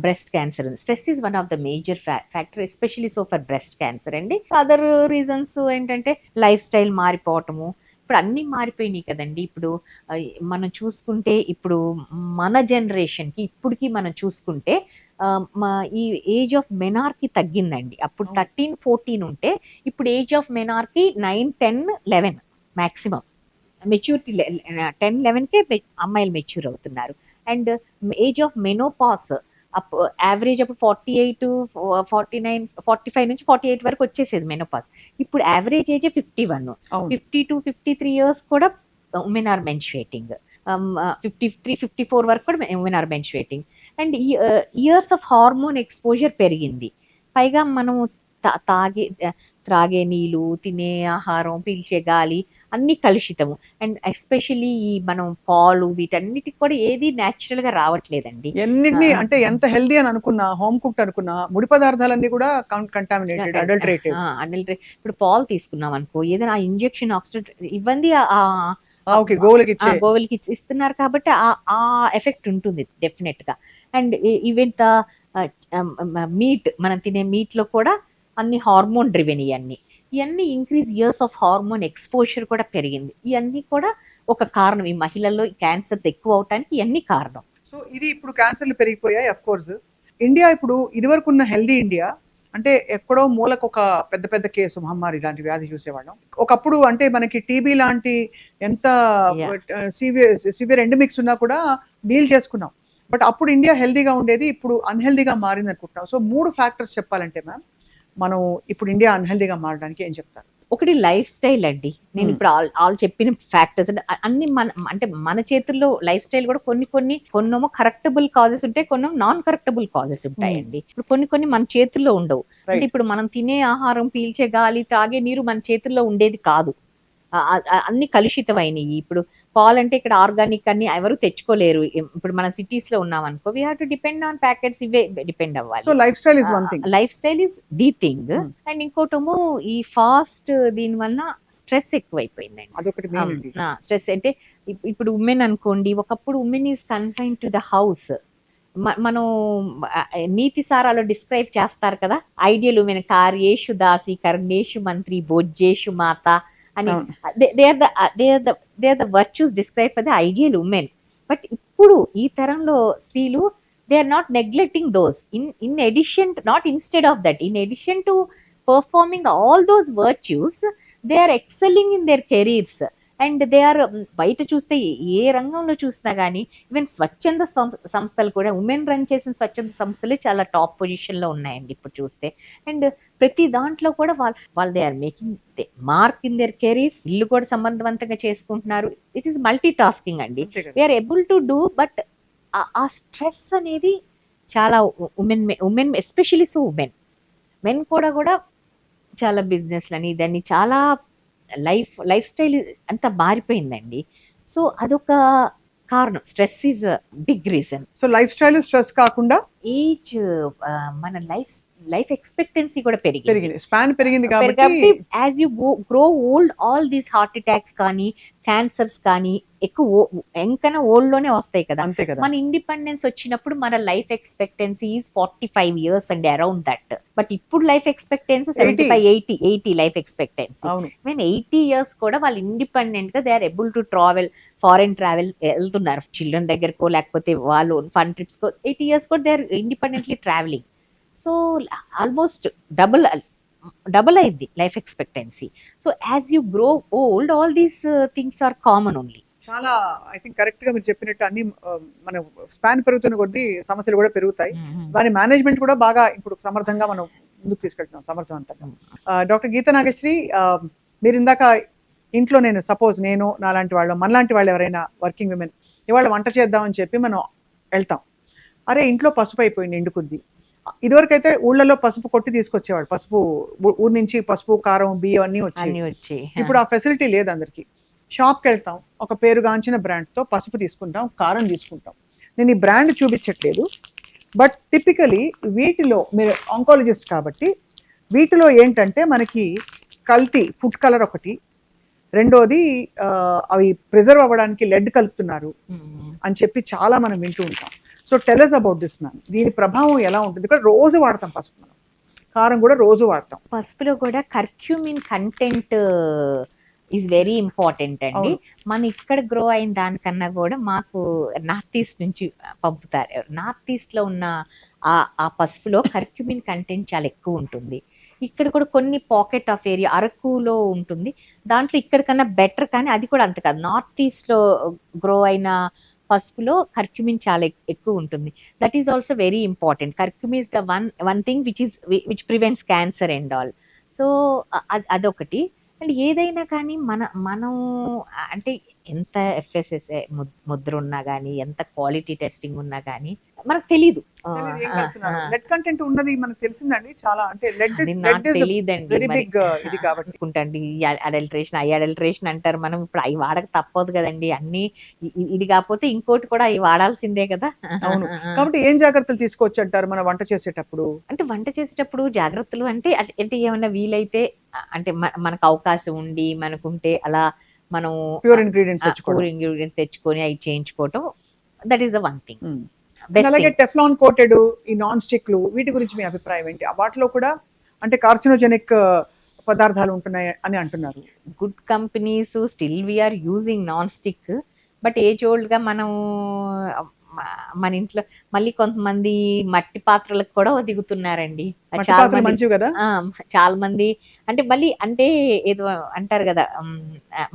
breast cancer. Stress is one of the major factor, especially so for breast cancer అండి. అదర్ రీజన్స్ ఏంటంటే lifestyle మారిపోవటము. ఇప్పుడు అన్నీ మారిపోయినాయి కదండి. ఇప్పుడు మనం చూసుకుంటే ఇప్పుడు మన జనరేషన్కి ఇప్పటికి మనం చూసుకుంటే ఈ ఏజ్ ఆఫ్ మెనార్కి తగ్గిందండి. అప్పుడు 13-14 ఉంటే ఇప్పుడు age of menarche 9, 10, 11 maximum. Maturity 10-11కే అమ్మాయిలు మెచ్యూర్ అవుతున్నారు. And age of menopause average అప్పుడు 48, 49, 45 నుంచి 48 వరకు వచ్చేసేది మెనోపాస్. ఇప్పుడు యావరేజ్ ఏజ్ 51, 52-53 ఇయర్స్ కూడా ఉమెన్ ఆర్ మెన్స్ట్రుయేటింగ్. 53-54 వరకు కూడా women are menstruating. And years of hormone exposure పెరిగింది. పైగా మనము త్రాగే నీళ్ళు, తినే ఆహారం, పీల్చే గాలి అన్నీ కలుషితము. అండ్ ఎస్పెషల్లీ ఈ మనం పాలు వీటన్నిటికి కూడా ఏది న్యాచురల్ గా రావట్లేదండి. ఎన్నిటిని అంటే ఎంత హెల్దీ అని అనుకున్నా, హోమ్ కుక్డ్ అనుకున్నా, ముడి పదార్థాలన్నీ కూడా కంటామినేటెడ్, అడల్టరేటెడ్. ఇప్పుడు పాలు తీసుకున్నాం అనుకో, ఏదైనా ఇంజెక్షన్ ఆక్సిడెంట్ ఇవ్వండి గోవులకి ఇస్తున్నారు కాబట్టి ఆ ఎఫెక్ట్ ఉంటుంది డెఫినెట్ గా. అండ్ ఈవెన్ మీట్ మనం తినే మీట్లో కూడా అన్ని హార్మోన్ డ్రివెన్ ఇవన్నీ increase years of hormone exposure కూడా పెరిగింది. ఇవన్నీ కూడా ఒక కారణం, ఈ మహిళల్లో క్యాన్సర్స్ ఎక్కువ అవటానికి ఇవన్నీ కారణం. సో ఇది ఇప్పుడు క్యాన్సర్లు పెరిగిపోయాయి. అఫ్ కోర్స్ ఇండియా ఇప్పుడు ఇదివరకు ఉన్న హెల్దీ ఇండియా అంటే ఎక్కడో మూలకు ఒక పెద్ద పెద్ద కేసు మహమ్మారి ఇలాంటి వ్యాధి చూసేవాళ్ళం. ఒకప్పుడు అంటే మనకి టీబీ లాంటి ఎంత సివియర్ ఎండమిక్స్ ఉన్నా కూడా డీల్ చేసుకున్నాం. బట్ అప్పుడు ఇండియా హెల్దీగా ఉండేది, ఇప్పుడు అన్హెల్దీగా మారింది అనుకుంటున్నాం. సో 3 ఫ్యాక్టర్స్ చెప్పాలంటే మ్యామ్ మనం ఇప్పుడు ఇండియా అన్హెల్దీగా మారడానికి ఏం చెప్తారు? ఒకటి లైఫ్ స్టైల్ అండి. నేను ఇప్పుడు ఆల్ చెప్పిన ఫ్యాక్టర్స్ అన్ని మన చేతుల్లో లైఫ్ స్టైల్ కూడా కొన్నేమో కరెక్టబుల్ కాజెస్ ఉంటాయి, కొన్ని నాన్ కరెక్టబుల్ కాజెస్ ఉంటాయండి. ఇప్పుడు కొన్ని మన చేతుల్లో ఉండవు. అంటే ఇప్పుడు మనం తినే ఆహారం, పీల్చే గాలి, తాగే నీరు మన చేతుల్లో ఉండేది కాదు. అన్ని కలుషితమైనవి. ఇప్పుడు పాలంటే ఇక్కడ ఆర్గానిక్ అన్ని ఎవరు తెచ్చుకోలేరు. ఇప్పుడు మన సిటీస్ లో ఉన్నాం అనుకో, we have to depend on packets, ఇవే డిపెండ్ అవ్వాలి. So life style is one thing. Life style is the thing. And ఇంకోటేమో ఈ ఫాస్ట్ దీని వల్ల స్ట్రెస్ ఎక్కువైపోయిందండి. అదొకటి మెయిన్ అండి. స్ట్రెస్ అంటే ఇప్పుడు ఉమెన్ అనుకోండి, ఒకప్పుడు women is confine to the house. మనం నీతి సారాలో డిస్క్రైబ్ చేస్తారు కదా, ఐడియల్ ఉమెన్ కార్యేషు దాసి కర్ణేషు మంత్రి భోజ్యేషు మాత అని. They are the virtues describe for the ideal women. But ఇప్పుడు ఈ తరంలో స్త్రీలు they are not neglecting those. In addition, not instead of that, in addition to performing all those virtues, they are excelling in their careers. And they are, బయట చూస్తే ఏ రంగంలో చూసినా కానీ, even స్వచ్ఛంద సంస్థలు కూడా, ఉమెన్ రన్ చేసిన స్వచ్ఛంద సంస్థలే చాలా టాప్ పొజిషన్లో ఉన్నాయండి ఇప్పుడు చూస్తే. అండ్ ప్రతి దాంట్లో కూడా వాళ్ళు they are making mark in their careers. ఇల్లు కూడా సమర్థవంతంగా చేసుకుంటున్నారు. ఇట్ ఈస్ మల్టీ టాస్కింగ్ అండి. We are able to do. But ఆ స్ట్రెస్ అనేది చాలా ఉమెన్ ఎస్పెషలీ సో మెన్ కూడా చాలా బిజినెస్లని దాన్ని చాలా లైఫ్ స్టైల్ అంతా మారిపోయిందండి. సో అదొక కారణం. Stress is big reason. So lifestyle stress కాకుండా ఏజ్, మన లైఫ్ ఎక్స్పెక్టెన్సీ కూడా పెరిగింది, స్పాన్ పెరిగింది కాబట్టి as you grow old, all these heart attacks కానీ క్యాన్సర్స్ కానీ ఎక్కువ ఎంకన్నా ఓల్డ్ లోనే వస్తాయి కదా. అంతే కదా. మన ఇండిపెండెన్స్ వచ్చినప్పుడు మన లైఫ్ ఎక్స్పెక్టెన్సీ ఈజ్ 45 years అండి, అరౌండ్ దట్. బట్ ఇప్పుడు life expectancy 75-80 life expectancy. Even 80 years కూడా వాళ్ళు ఇండిపెండెంట్ గా they are able to travel, foreign travel వెళ్తున్నారు, చిల్డ్రన్ దగ్గరకో లేకపోతే వాళ్ళు ఫన్ ట్రిప్స్ కో. 80 years కూడా they are independently travelling. So almost double అయింది life expectancy. So as you grow old, all these things are common only. చాలా I think correct గా మీరు చెప్పినట్టు అన్ని మన స్పాన్ పెరుగుతున్న కొద్దీ సమస్యలు కూడా పెరుగుతాయి. దాని మేనేజ్మెంట్ కూడా బాగా ఇప్పుడు సమర్థంగా మనం ముందుకు తీసుకెళ్తున్నాం, సమర్థవంతంగా. డాక్టర్ గీతా నాగేశ్వరి, మీరు ఇందాక ఇంట్లో నేను నాలాంటి వాళ్ళు, మనలాంటి వాళ్ళు ఎవరైనా వర్కింగ్ విమెన్ ఇవాళ వంట చేద్దామని చెప్పి మనం వెళ్తాం. అరే ఇంట్లో పసుపు అయిపోయింది, ఎండుకుంది. ఇదివరకైతే ఊళ్ళలో పసుపు కొట్టి తీసుకొచ్చేవాడు, పసుపు ఊరు నుంచి పసుపు, కారం, బియ్యం అన్నీ వచ్చి. ఇప్పుడు ఆ ఫెసిలిటీ లేదు అందరికి. షాప్కి వెళ్తాం, ఒక పేరుగాంచిన బ్రాండ్తో పసుపు తీసుకుంటాం, కారం తీసుకుంటాం. నేను ఈ బ్రాండ్ చూపించట్లేదు, బట్ టిపికలీ వీటిలో, మీరు ఆంకాలజిస్ట్ కాబట్టి, వీటిలో ఏంటంటే మనకి కల్తీ ఫుడ్ కలర్ ఒకటి, రెండోది అవి ప్రిజర్వ్ అవ్వడానికి లెడ్ కలుపుతున్నారు అని చెప్పి చాలా మనం వింటూ ఉంటాం. So tell us about this ma'am. దీని ప్రభావం ఎలా ఉంటుంది? ఇక్కడ రోజు వాడతాం పసుపు, మనం కారం కూడా రోజు వాడతాం. పసుపులో కూడా curcumin content is very important అండి. మన ఇక్కడ గ్రో అయిన దానికన్నా కూడా మాకు నార్త్ ఈస్ట్ నుంచి పంపుతారు. నార్త్ ఈస్ట్ లో ఉన్న ఆ పసుపులో కర్క్యూమిన్ కంటెంట్ చాలా ఎక్కువ ఉంటుంది. ఇక్కడ కూడా కొన్ని పాకెట్ ఆఫ్ ఏరియా అరకులో ఉంటుంది, దాంట్లో ఇక్కడికన్నా బెటర్, కానీ అది కూడా అంత కాదు. నార్త్ ఈస్ట్ లో గ్రో అయిన పసుపులో కర్క్యూమిన్ చాలా ఎక్కువ ఉంటుంది. That is also very important. Curcumin is the one thing which prevents cancer and all. So అదొకటి. అండ్ ఏదైనా కానీ మనం అంటే ఎంత ఎఫ్ఎస్ఎస్ఐ ముద్ర ఉన్నా కానీ, ఎంత క్వాలిటీ టెస్టింగ్ ఉన్నా కానీ మనకు తెలీదు. లెడ్ కంటెంట్ ఉన్నది మనకు తెలిసిందండి చాలా. అంటే తెలియదండి అడల్ట్రేషన్, అడల్ట్రేషన్ అంటారు. మనం ఇప్పుడు అవి వాడక తప్పదు కదండి. అన్ని ఇది కాకపోతే ఇంకోటి కూడా అవి వాడాల్సిందే కదా. అవును. కాబట్టి ఏం జాగ్రత్తలు తీసుకోవచ్చు అంటారు మన వంట చేసేటప్పుడు? అంటే వంట చేసేటప్పుడు జాగ్రత్తలు అంటే ఏమైనా వీలైతే, అంటే మనకు అవకాశం ఉండి మనకుంటే అలా మనం ప్యూర్ ఇంగ్రీడియంట్స్ తెచ్చుకొని అవి చేయించుకోవటం, that is the one thing. Best అలాగే టెఫ్లాన్ కోటెడ్ ఈ నాన్ స్టిక్లు వీటి గురించి మీ అభిప్రాయం ఏంటి? వాటిలో కూడా అంటే కార్సినోజెనిక్ పదార్థాలు ఉంటున్నాయి అని అంటున్నారు. Good companies still we are using non stick, but age ఓల్డ్గా మనం మన ఇంట్లో మళ్ళీ కొంతమంది మట్టి పాత్రలకు కూడా దిగుతున్నారండి. మట్టి చాలా పాత్రలు మంది మంచివి కదా, చాలా మంది అంటే మళ్ళీ అంటే ఏదో అంటారు కదా,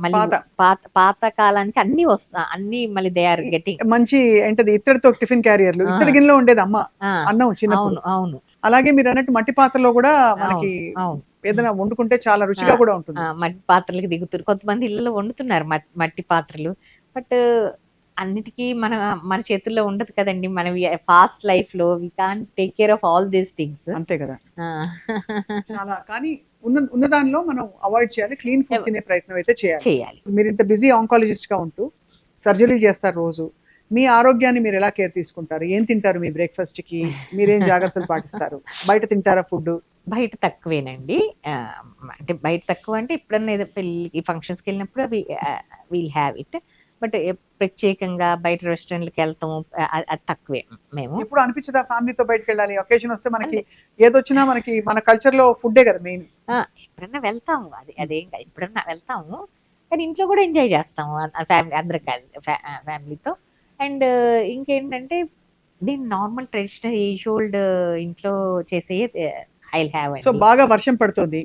మళ్ళీ పాత. పాత కాలానికి అన్ని అన్ని మళ్ళీ దే ఆర్ గెటింగ్. మంచి ఏంటది ఇత్తడితో టిఫిన్ క్యారియర్లు, ఇత్తడి గిన్నెలో ఉండేది అమ్మ అన్నం చిన్నప్పుడు. అవును అవును అలాగే మీరు అన్నట్టు మట్టి పాత్రలో కూడా మనకి అవును ఏదైనా వండుకుంటే చాలా రుచిగా కూడా ఉంటుంది. మట్టి పాత్రలకి దిగుతారు కొంతమంది, ఇళ్ళలో వండుతున్నారు మట్టి పాత్రలు. బట్ అన్నిటికీ మన చేతుల్లో ఉండదు కదండి. మనం ఫాస్ట్ లైఫ్ లో we can take care of all these things. అంతే కదా. చాలా కానీ ఉన్న దానిలో మనం అవాయిడ్ చేయాలి, క్లీన్ ఫుడ్ తినే ప్రయత్నం అయితే చేయాలి. మీరు ఇంత బిజీ ఆంకాలజిస్ట్ గా ఉంటూ సర్జరీలు చేస్తారు రోజు, మీ ఆరోగ్యాన్ని మీరు ఎలా కేర్ తీసుకుంటారు? ఏం తింటారు? మీ బ్రేక్ఫాస్ట్ కి మీరేం జాగ్రత్తలు పాటిస్తారు? బయట తింటారా ఫుడ్? బయట తక్కువేనండి. అంటే బయట తక్కువ అంటే ఎప్పుడన్నా ఏదో పెళ్ళికి ఫంక్షన్స్కి వెళ్ళినప్పుడు వీల్ హ్యావ్ ఇట్. బట్ ప్రత్యేకంగా బయట రెస్టారెంట్కి వెళ్తాము అది తక్కువే. మేము ఎప్పుడు అనిపించదా ఫ్యామిలీతో బయటకు వెళ్ళాలి? ఒకేషన్ వస్తే మనకి ఏదొచ్చినా మనకి మన కల్చర్ లో ఫుడ్డే కదా మెయిన్. ఎప్పుడన్నా వెళ్తాము, అదేం కాదు, ఎప్పుడన్నా వెళ్తాము. కానీ ఇంట్లో కూడా ఎంజాయ్ చేస్తాము ఫ్యామిలీ అందరు కలిసి ఫ్యామిలీతో. అండ్ ఇంకేంటంటే నేను నార్మల్ ట్రెడిషనల్ ఏజ్ ఓల్డ్ ఇంట్లో చేసే ఐల్ హ్యావ్. సో బాగా వర్షం పడుతుంది,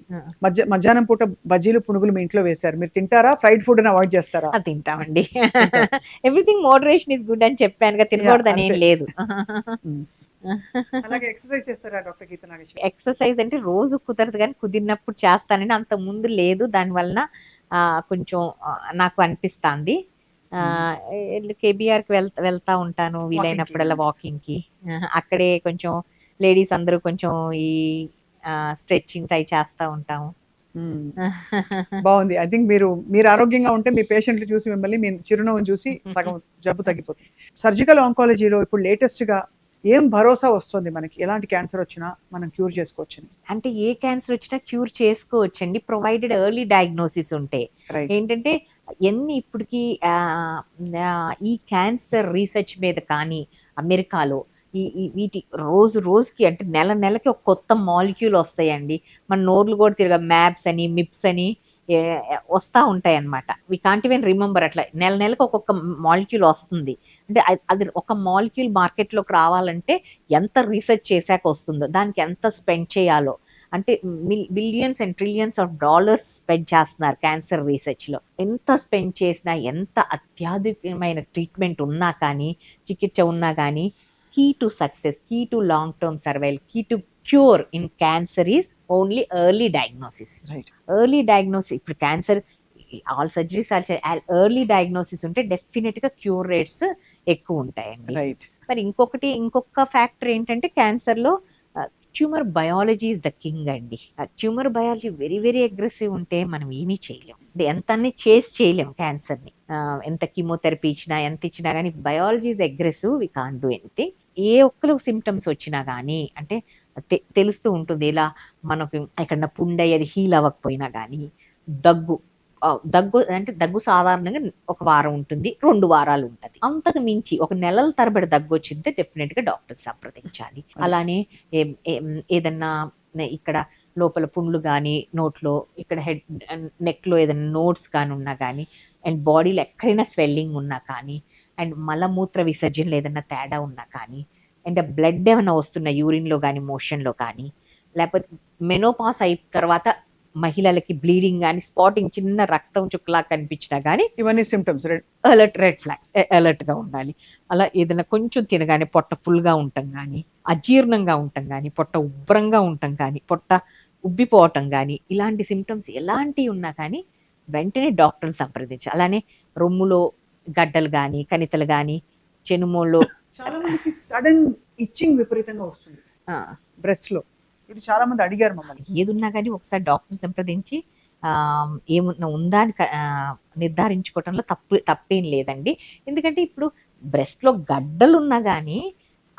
మధ్యాహ్నం పూట బజ్జీలు పునుగులు మీ ఇంట్లో వేశారు, మీరు తింటారా? ఫ్రైడ్ ఫుడ్ అని అవాయిడ్ చేస్తారా? తింటామండి. ఎవ్రీథింగ్ మోడరేషన్ ఇస్ గుడ్ అని చెప్పాను, తినకూడదు అని ఏం లేదు. అలాగే ఎక్సర్సైజ్ చేస్తారా డాక్టర్ గీత నాగేశ్వరి? ఎక్సర్సైజ్ అంటే రోజు కుదరదు కానీ కుదిరినప్పుడు చేస్తానని, అంత ముందు లేదు. దానివల్ల కొంచెం నాకు అనిపిస్తుంది. కేబిఆర్కి వెళ్తా ఉంటాను వీలైనప్పుడల్లా వాకింగ్కి. అక్కడే కొంచెం లేడీస్ అందరూ కొంచెం ఈ స్ట్రెచ్చింగ్స్ అవి చేస్తూ ఉంటాము. బాగుంది. ఐ థింక్ మీరు ఆరోగ్యంగా ఉంటే మీ పేషెంట్లు చూసి మిమ్మల్ని మీ చిరునవ్వును చూసి సగం జబ్బు తగ్గిపోతుంది. సర్జికల్ ఆంకాలజీలో ఇప్పుడు లేటెస్ట్ గా ఏం భరోసా వస్తుంది మనకి? ఎలాంటి క్యాన్సర్ వచ్చినా మనం క్యూర్ చేసుకోవచ్చు అంటే ఏ క్యాన్సర్ వచ్చినా క్యూర్ చేసుకోవచ్చండి, ప్రొవైడెడ్ ఎర్లీ డయాగ్నోసిస్ ఉంటే. ఏంటంటే ఇప్పటికీ ఈ క్యాన్సర్ రీసెర్చ్ మీద కానీ అమెరికాలో వీటి రోజుకి అంటే నెలకి ఒక కొత్త మాలిక్యూల్ వస్తాయండి. మన నోర్లు కూడా మ్యాప్స్ అని మిప్స్ అని వస్తూ ఉంటాయి అన్నమాట. We can't even remember. అట్లా నెలకి ఒక్కొక్క మాలిక్యూల్ వస్తుంది. అంటే అది ఒక మాలిక్యూల్ మార్కెట్లోకి రావాలంటే ఎంత రీసెర్చ్ చేశాక వస్తుందో, దానికి ఎంత స్పెండ్ చేయాలో, అంటే billions and trillions of dollars spend చేస్తున్నారు క్యాన్సర్ రీసెర్చ్లో. ఎంత స్పెండ్ చేసినా, ఎంత అత్యాధునికమైన ట్రీట్మెంట్ ఉన్నా కానీ, చికిత్స ఉన్నా కానీ, key to success, key to long term survival, key to cure in cancer is only early diagnosis. Right. Early diagnosis. ఇప్పుడు cancer all surgeries early diagnosis ఉంటే డెఫినెట్గా క్యూర్ రేట్స్ ఎక్కువ ఉంటాయండి. రైట్. మరి ఇంకొక ఫ్యాక్టర్ ఏంటంటే క్యాన్సర్లో tumour biology is the king అండి. Tumour biology very very aggressive ఉంటే మనం ఏమీ చేయలేం, ఎంత చేయలేం క్యాన్సర్ని. ఎంత కీమోథెరపీ ఇచ్చినా, ఎంత ఇచ్చినా కానీ biology is aggressive, we can't do anything. ఏ ఒక్కరికి సిమ్టమ్స్ వచ్చినా కానీ అంటే తెలుస్తూ ఉంటుంది. ఇలా మనకు ఎక్కడన్నా పుండయ్యేది హీల్ అవ్వకపోయినా కానీ, దగ్గు సాధారణంగా ఒక వారం ఉంటుంది, 2 వారాలు ఉంటుంది. అంతకు మించి ఒక నెలల తరబడి దగ్గు వచ్చింటే డెఫినెట్గా డాక్టర్ సంప్రదించాలి. అలానే ఏదన్నా ఇక్కడ లోపల పుండ్లు కానీ, నోట్లో ఇక్కడ నెక్లో ఏదైనా నోట్స్ కానీ ఉన్నా కానీ, అండ్ బాడీలో ఎక్కడైనా స్వెల్లింగ్ ఉన్నా కానీ, అండ్ మలమూత్ర విసర్జనలో ఏదైనా తేడా ఉన్నా కానీ, అండ్ బ్లడ్ ఏమైనా వస్తున్న యూరిన్లో కానీ, మోషన్లో కానీ, లేకపోతే మెనోపాస్ అయిన తర్వాత మహిళలకి బ్లీడింగ్ కానీ, స్పాటింగ్ చిన్న రక్తం చుక్కలా కనిపించినా కానీ, ఇవన్నీ సిమ్టమ్స్. Red flags. అలర్ట్గా ఉండాలి. అలా ఏదైనా కొంచెం తినగానే పొట్ట ఫుల్గా ఉండటం కానీ, అజీర్ణంగా ఉండటం కానీ, పొట్ట ఉబ్బరంగా ఉండటం కానీ, పొట్ట ఉబ్బిపోవటం కానీ, ఇలాంటి సిమ్టమ్స్ ఎలాంటివి ఉన్నా కానీ వెంటనే డాక్టర్ని సంప్రదించాలి. అలానే రొమ్ములో గడ్డలు కానీ, కణితలు కానీ, చెనుమోల్లో చాలా మందికి సడన్ ఇచ్చింగ్ విపరీతంగా వస్తుంది బ్రెస్ట్ లో. ఇది చాలా మంది అడిగారు మమ్మల్ని. ఏదున్నా కానీ ఒకసారి డాక్టర్ సంప్రదించి ఏమున్నా ఉందా అని నిర్ధారించుకోవటంలో తప్పేం లేదండి. ఎందుకంటే ఇప్పుడు బ్రెస్ట్లో గడ్డలు ఉన్నా కానీ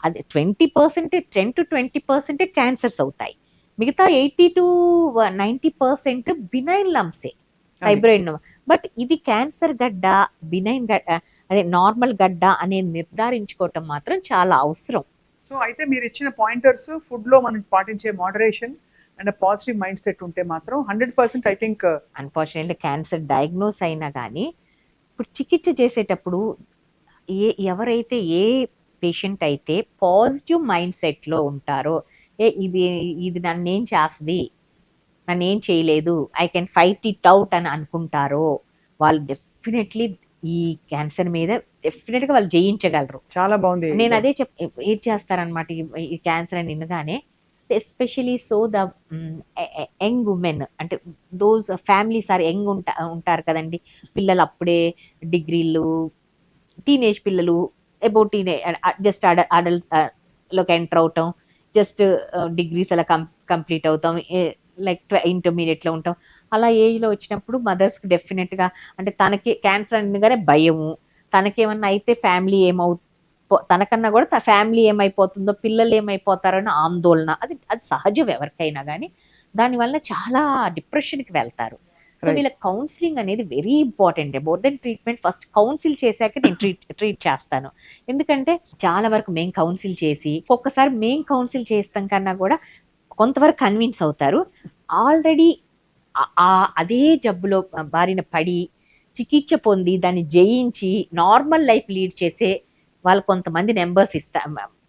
అది 10 to 20% క్యాన్సర్స్ అవుతాయి. మిగతా 80 to 90% బినైన్ లంప్సే, ఫైబ్రాయిడ్. బట్ ఇది క్యాన్సర్ గడ్డ, బినైన్ గడ్డ అదే నార్మల్ గడ్డ అనేది నిర్ధారించుకోవటం మాత్రం చాలా అవసరం. సో అయితే మీరు ఇచ్చిన పాయింటర్స్ ఫుడ్లో మనం పాటించే moderation and positive mind set ఉంటే మాత్రం 100% I think unfortunately cancer diagnose అయినా కానీ ఇప్పుడు చికిత్స చేసేటప్పుడు ఎవరైతే ఏ పేషెంట్ అయితే పాజిటివ్ మైండ్ సెట్లో ఉంటారో, ఇది ఇది నన్నేం చేస్తుంది, నన్నేం చేయలేదు, I can fight it out అని అనుకుంటారో వాళ్ళు డెఫినెట్లీ ఈ క్యాన్సర్ మీద డెఫినెట్గా వాళ్ళు జయించగలరు. చాలా బాగుంది. నేను అదే ఏం చేస్తారనమాట ఈ క్యాన్సర్ అని వినగానే, especially so the young women, అంటే దోస్ ఫ్యామిలీస్ ఆర్ యంగ్ ఉంటారు కదండి, పిల్లలు అప్పుడే డిగ్రీలు, టీనేజ్ పిల్లలు, అబౌట్ జస్ట్ అడల్ట్ లోకి ఎంటర్ అవటం, జస్ట్ డిగ్రీస్ అలా కంప్లీట్ అవుతాం, లైక్ ఇంటర్మీడియట్లో ఉంటాం. అలా ఏజ్లో వచ్చినప్పుడు మదర్స్కి డెఫినెట్గా అంటే తనకి క్యాన్సర్ అనగానే భయము, తనకేమన్నా అయితే ఫ్యామిలీ తనకన్నా కూడా ఫ్యామిలీ ఏమైపోతుందో, పిల్లలు ఏమైపోతారని ఆందోళన, అది అది సహజం ఎవరికైనా కానీ. దానివల్ల చాలా డిప్రెషన్కి వెళ్తారు. సో వీళ్ళ కౌన్సిలింగ్ అనేది very important. More than treatment, first council చేశాక నేను ట్రీట్ చేస్తాను. ఎందుకంటే చాలా వరకు మేము కౌన్సిల్ చేసి, ఒక్కొక్కసారి మేము కౌన్సిల్ చేస్తాం కన్నా కూడా కొంతవరకు కన్విన్స్ అవుతారు. ఆల్రెడీ అదే జబ్బులో బారిన పడి చికిత్స పొంది దాన్ని జయించి నార్మల్ లైఫ్ లీడ్ చేసే వాళ్ళు కొంతమంది నెంబర్స్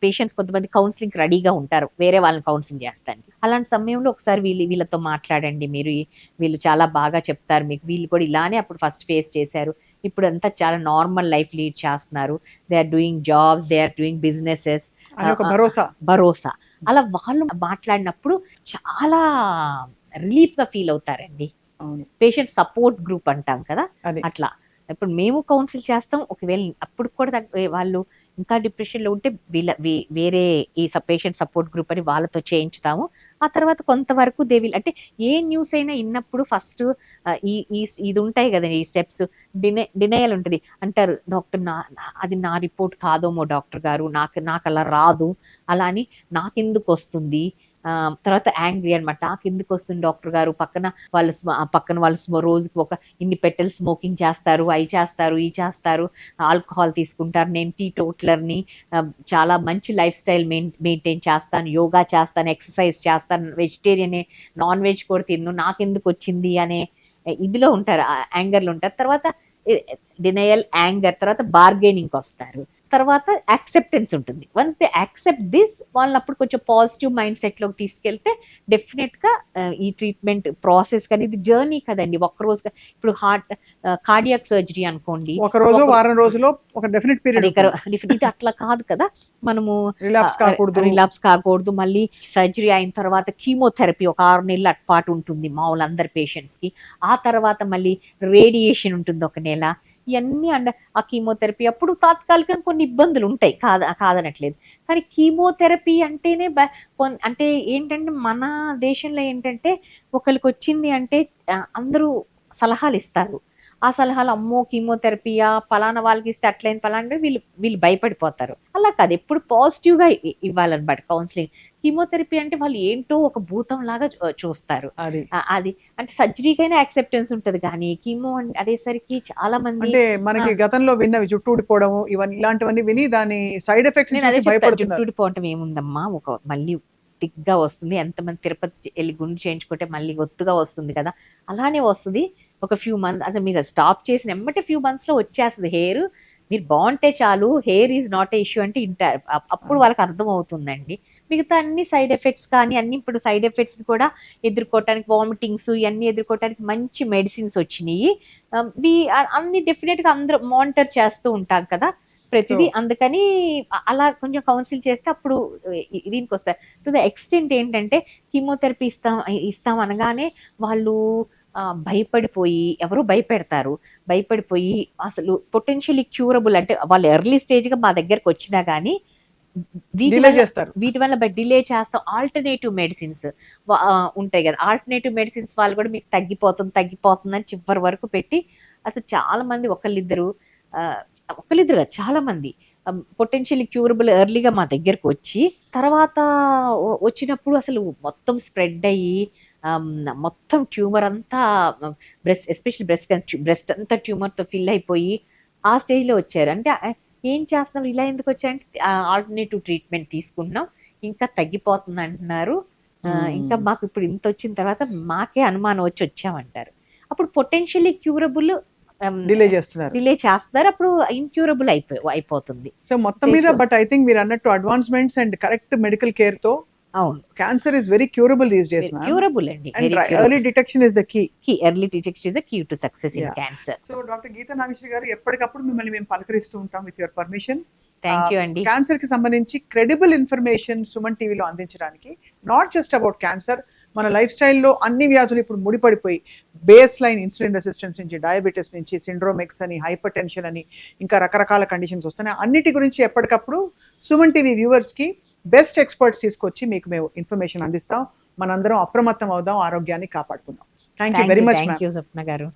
పేషెంట్స్ కొంతమంది కౌన్సిలింగ్కి రెడీగా ఉంటారు, వేరే వాళ్ళని కౌన్సిలింగ్ చేస్తాను. అలాంటి సమయంలో ఒకసారి వీళ్ళతో మాట్లాడండి, వీళ్ళు చాలా బాగా చెప్తారు మీకు, వీళ్ళు కూడా ఇలానే అప్పుడు ఫస్ట్ ఫేస్ చేశారు, ఇప్పుడు అంతా చాలా నార్మల్ లైఫ్ లీడ్ చేస్తున్నారు, they are doing jobs, they are doing businesses, భరోసా. అలా వాళ్ళు మాట్లాడినప్పుడు చాలా రిలీఫ్గా ఫీల్ అవుతారండి. పేషెంట్ సపోర్ట్ గ్రూప్ అంటాం కదా, అట్లా. ఇప్పుడు మేము కౌన్సిల్ చేస్తాం, ఒకవేళ అప్పుడు కూడా వాళ్ళు ఇంకా డిప్రెషన్లో ఉంటే వేరే ఈ పేషెంట్ సపోర్ట్ గ్రూప్ అని వాళ్ళతో చేయించుతాము. ఆ తర్వాత కొంతవరకు అంటే ఏ న్యూస్ అయినా విన్నప్పుడు ఫస్ట్ ఇది ఉంటాయి కదండి, ఈ స్టెప్స్. డినయల్ ఉంటుంది అంటారు, డాక్టర్ అది నా రిపోర్ట్ కాదేమో డాక్టర్ గారు, నాకు అలా రాదు, అలా అని నాకెందుకు వస్తుంది, తర్వాత యాంగ్రీ అనమాట, నాకు ఎందుకు వస్తుంది డాక్టర్ గారు, పక్కన వాళ్ళు రోజుకి ఒక ఇన్ని పెట్టెలు స్మోకింగ్ చేస్తారు, అవి చేస్తారు, ఈ చేస్తారు, ఆల్కహాల్ తీసుకుంటారు, నేను టీటోటలర్ని, చాలా మంచి లైఫ్ స్టైల్ మెయింటైన్ చేస్తాను, యోగా చేస్తాను, ఎక్సర్సైజ్ చేస్తాను, వెజిటేరియనే, నాన్ వెజ్ కూడా తిన్ను, నాకెందుకు వచ్చింది అనే ఇదిలో ఉంటారు, యాంగర్లో ఉంటారు. తర్వాత డినయల్, యాంగర్, తర్వాత బార్గెనింగ్కి వస్తారు, తర్వాత యాక్సెప్టెన్స్ ఉంటుంది. వన్స్ దే యాక్సెప్ట్ దిస్, వాళ్ళని అప్పుడు కొంచెం పాజిటివ్ మైండ్ సెట్లోకి తీసుకెళ్తే డెఫినెట్గా ఈ ట్రీట్మెంట్ ప్రాసెస్ కానీ, ఇది జర్నీ కదండి, ఒక్కరోజు. ఇప్పుడు కార్డియాక్ సర్జరీ అనుకోండి, ఒక రోజు వారం రోజులో ఒక డెఫినెట్ పీరియడ్, ఇది అట్లా కాదు కదా, మనము రిలాప్స్ కాకూడదు. మళ్ళీ సర్జరీ అయిన తర్వాత కీమోథెరపీ ఒక 6 నెలల పాటు ఉంటుంది మామూలు అందరి పేషెంట్స్కి. ఆ తర్వాత మళ్ళీ రేడియేషన్ ఉంటుంది 1 నెల. ఇవన్నీ ఆ కీమోథెరపీ అప్పుడు తాత్కాలికంగా కొన్ని ఇబ్బందులు ఉంటాయి, కాదనట్లేదు. కానీ కీమోథెరపీ అంటేనే అంటే ఏంటంటే మన దేశంలో ఏంటంటే ఒకరికి వచ్చింది అంటే అందరూ సలహాలు ఇస్తారు. ఆ సలహాలు, అమ్మో కీమోథెరపీయా, పలానా వాళ్ళకి ఇస్తే అట్లయింది, పలానా వీళ్ళు భయపడిపోతారు. అలా కాదు, ఎప్పుడు పాజిటివ్గా ఇవ్వాలన్నమాట కౌన్సిలింగ్. కీమోథెరపీ అంటే వాళ్ళు ఏంటో ఒక భూతం లాగా చూస్తారు. అది అంటే సర్జరీకైనా యాక్సెప్టెన్స్ ఉంటుంది, కానీ కీమో అనేసరికి చాలా మంది అంటే మనకి గతంలో విన్నవి జుట్టు ఊడిపోవడం, ఇలాంటివన్నీ విని దాని సైడ్ ఎఫెక్ట్స్ జుట్టు ఊడిపోవటం ఏముందమ్మా, మళ్ళీ దిగ్గా వస్తుంది, ఎంతమంది తిరుపతి వెళ్ళి గుండు చేయించుకుంటే మళ్ళీ ఒత్తుగా వస్తుంది కదా, అలానే వస్తుంది. ఒక ఫ్యూ మంత్స్ అసలు మీరు స్టాప్ చేసిన ఎమ్మటే ఫ్యూ మంత్స్లో వచ్చేస్తుంది హెయిర్, మీరు బాగుంటే చాలు, hair is not a issue అంటే ఇంటారు. అప్పుడు వాళ్ళకి అర్థం అవుతుందండి. మిగతా అన్ని సైడ్ ఎఫెక్ట్స్ కానీ అన్ని, ఇప్పుడు సైడ్ ఎఫెక్ట్స్ కూడా ఎదుర్కోవటానికి, వామిటింగ్స్ ఇవన్నీ ఎదుర్కోవటానికి మంచి మెడిసిన్స్ వచ్చినాయి. అన్ని డెఫినెట్గా అందరూ మానిటర్ చేస్తూ ఉంటాం కదా ప్రతిదీ, అందుకని అలా కొంచెం కౌన్సిల్ చేస్తే అప్పుడు దీనికి వస్తారు. టు ద ఎక్స్టెంట్ ఏంటంటే కీమోథెరపీ ఇస్తాం అనగానే వాళ్ళు భయపడిపోయి, ఎవరు భయపడిపోయి అసలు పొటెన్షియలీ క్యూరబుల్ అంటే వాళ్ళు ఎర్లీ స్టేజ్గా మా దగ్గరకు వచ్చినా కానీ వీటి వల్ల డిలే చేస్తాం. ఆల్టర్నేటివ్ మెడిసిన్స్ ఉంటాయి కదా, ఆల్టర్నేటివ్ మెడిసిన్స్ వాళ్ళు కూడా మీకు తగ్గిపోతుంది అని చివరి వరకు పెట్టి, అసలు చాలా మంది ఒకళ్ళిద్దరు చాలా మంది పొటెన్షియలీ క్యూరబుల్ ఎర్లీగా మా దగ్గరకు వచ్చి, తర్వాత వచ్చినప్పుడు అసలు మొత్తం స్ప్రెడ్ అయ్యి మొత్తం ట్యూమర్ అంతా ఎస్పెషల్లీ బ్రెస్ట్ అంతా ట్యూమర్తో ఫిల్ అయిపోయి ఆ స్టేజ్లో వచ్చారు. అంటే ఏం చేస్తున్నాం, ఇలా ఎందుకు వచ్చారంటే ఆల్టర్నేటివ్ ట్రీట్మెంట్ తీసుకుంటున్నాం, ఇంకా తగ్గిపోతుంది అంటున్నారు. ఇంకా మాకు ఇప్పుడు ఇంత వచ్చిన తర్వాత మాకే అనుమానం వచ్చి వచ్చామంటారు. అప్పుడు పొటెన్షియల్లీ క్యూరబుల్ డిలే చేస్తున్నారు. డిలే చేస్తారు, అప్పుడు ఇన్క్యూరబుల్ అయిపోతుంది. సో మొత్తం మీద బట్ ఐ థింక్ మీరు అన్నట్టు advancements and correct medical care తో అవును, cancer is very curable these days ma'am. Curable అండి. And early detection is the key. Early detection is the key to success in cancer. So doctor Geetha Nageshwari garu, ఎప్పటికప్పుడు మిమ్మల్ని మేము పలకరిస్తూ ఉంటాం with your permission. Thank you అండి. Cancer కి సంబంధించి credible information Suman టీవీలో అందించడానికి, నాట్ జస్ట్ అబౌట్ క్యాన్సర్, మన లైఫ్ స్టైల్లో అన్ని వ్యాధులు ఇప్పుడు ముడిపడిపోయి బేస్ లైన్ ఇన్సులిన్ రెసిస్టెన్స్ నుంచి, డయాబెటీస్ నుంచి, సిండ్రోమిక్స్ అని, హైపర్ టెన్షన్ అని, ఇంకా రకరకాల కండిషన్స్ వస్తున్నాయి. అన్నిటి గురించి ఎప్పటికప్పుడు సుమన్ టీవీ వ్యూవర్స్ కి బెస్ట్ ఎక్స్పర్ట్స్ తీసుకొచ్చి మీకు మేము ఇన్ఫర్మేషన్ అందిస్తాం. మనందరం అప్రమత్తం అవుదాం, ఆరోగ్యాన్ని కాపాడుకుందాం. Thank you very much ma'am. Thank you Swapna గారు.